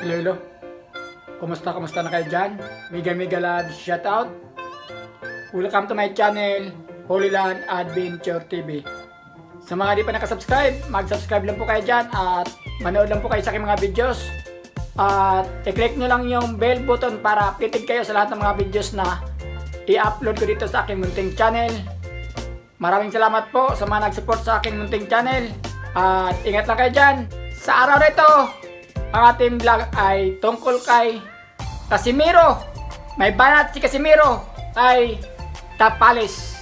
Hello, hello. Kumusta na kayo dyan? Mega love shoutout. Welcome to my channel, Holyland Adventure TV. Sa mga di pa nakasubscribe, mag-subscribe lang po kayo dyan at manood lang po kayo sa aking mga videos. At i-click nyo lang yung bell button para updated kayo sa lahat ng mga videos na i-upload ko dito sa aking munting channel. Maraming salamat po sa mga nag-support sa aking munting channel. At ingat lang kayo dyan. Sa araw na ito, ang ating vlog ay tungkol kay Casimiro. May banat si Casimiro ay Tapalis.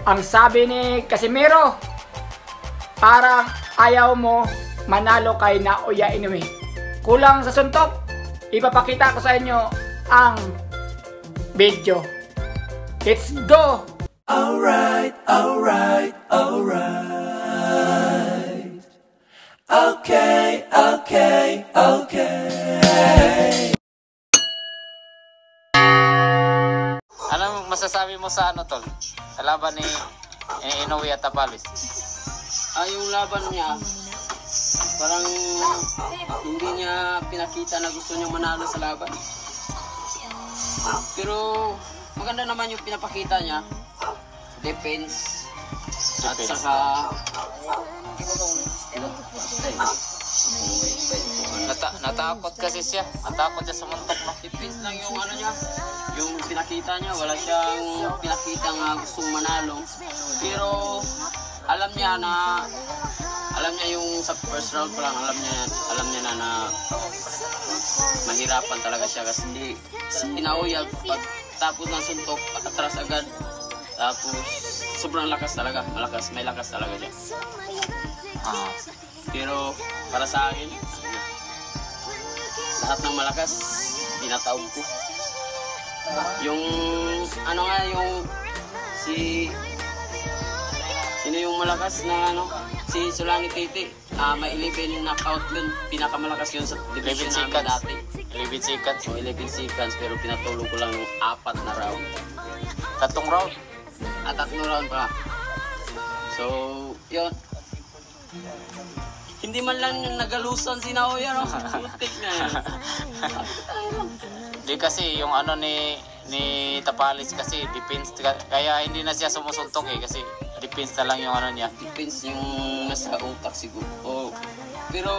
Ang sabi ni Casimiro, parang ayaw mo manalo kay Naoya Inoue. Kulang sa suntok, ipapakita ko sa inyo ang video. Let's go! Alright. Okay. Anong masasabi mo sa ano, tol? Sa laban ni Inoue at Tapalis? Yung laban niya, parang hindi niya pinakita na gusto niya manalo sa laban. Pero maganda naman yung pinapakita niya. Defense. At saka natakot kasi siya. Natakot siya sa muntok, no? defense lang yung ano niya. Yung pinakita niya, wala siyang pinakita nga gustong manalo. Pero alam niya yung sa first round pa lang, alam niya na mahirapan talaga siya kasi si Naoya pag tapos ng suntok, atras agad. Tapos sobrang lakas talaga, may lakas talaga siya. Pero para sa akin, lahat ng malakas tinatawag ko. Yung ano nga yung sino yung malakas na ano, si Sulangit Titi, may 11 knockout yun, pinakamalakas yun sa division namin dati. 11 seconds. 11 seconds, pero pinatulog ko lang yung 4 na round. 3 round? At 3 round pa. So, yun. Hindi man lang yung nagalusan si Naoya, no? Putik na yun. Di kasi yung ano ni Tapalis kasi defense, kaya hindi na siya sumusuntok kasi defense na lang yung ano niya. Defense yung nasa utak siguro. Pero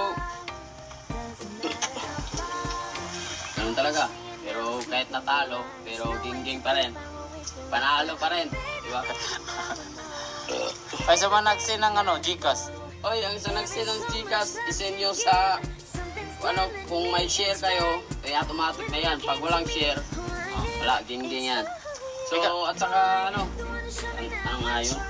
ganun talaga. Pero kahit natalo, pero ging pa rin. Panalo pa rin, di ba? Ay, sa mga nagsin ng ano, Gcash. Oy, ang isang nagsin ng Gcash, isin nyo sa ano, kung may share kayo, kaya automatic na yan. Pag walang share, wala, ging yan. So, at saka ano nga yun?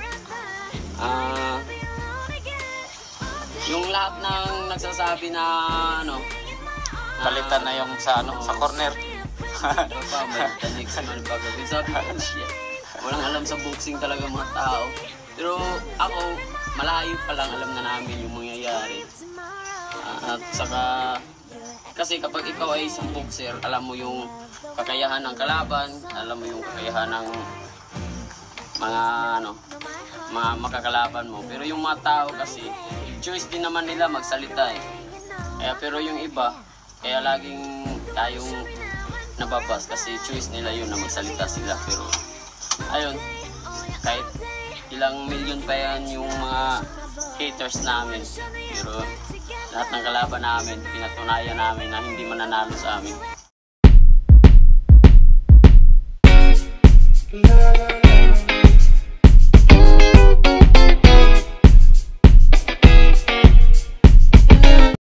Yung lahat ng nagsasabi na ano, Palitan na yung sa ano, sa corner. Sabi ko, shit, walang alam sa boxing talaga mga tao. Pero ako, malayo pa lang alam na namin yung mangyayari. At saka, kasi kapag ikaw ay isang boxer, alam mo yung kakayahan ng kalaban, alam mo yung kakayahan ng mga makakalaban mo. Pero yung mga tao kasi, choice din naman nila magsalita pero yung iba, kaya laging tayong nababas kasi choice nila yun na magsalita sila. Pero ayun, kahit ilang milyon pa yan yung mga haters namin, pero lahat ng kalaban namin, pinatunayan namin na hindi mananalo sa amin.